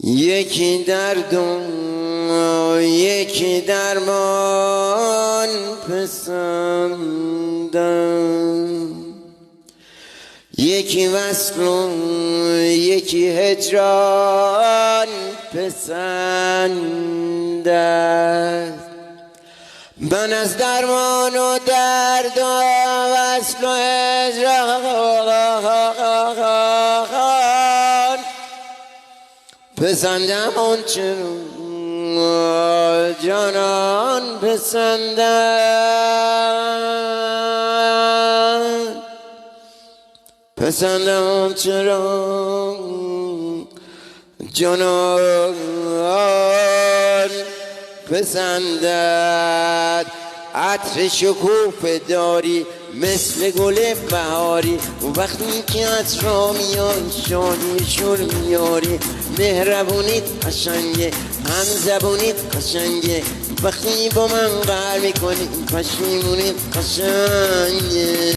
یکی درد و یکی درمان پسندم، یکی وصل و یکی هجران پسندم. من از درمان و درد و وصل و هجران پسندم آنچه جانان پسندم، پسندم آنچه را جانان پسندد. عطر شکوفه داری مثل گل بهاری، وقتی که عطرا میای شادی شور میاری. مهربونیت قشنگه، هم زبونیت قشنگه، وقتی با من قهر میکنی پشیمونیت قشنگه.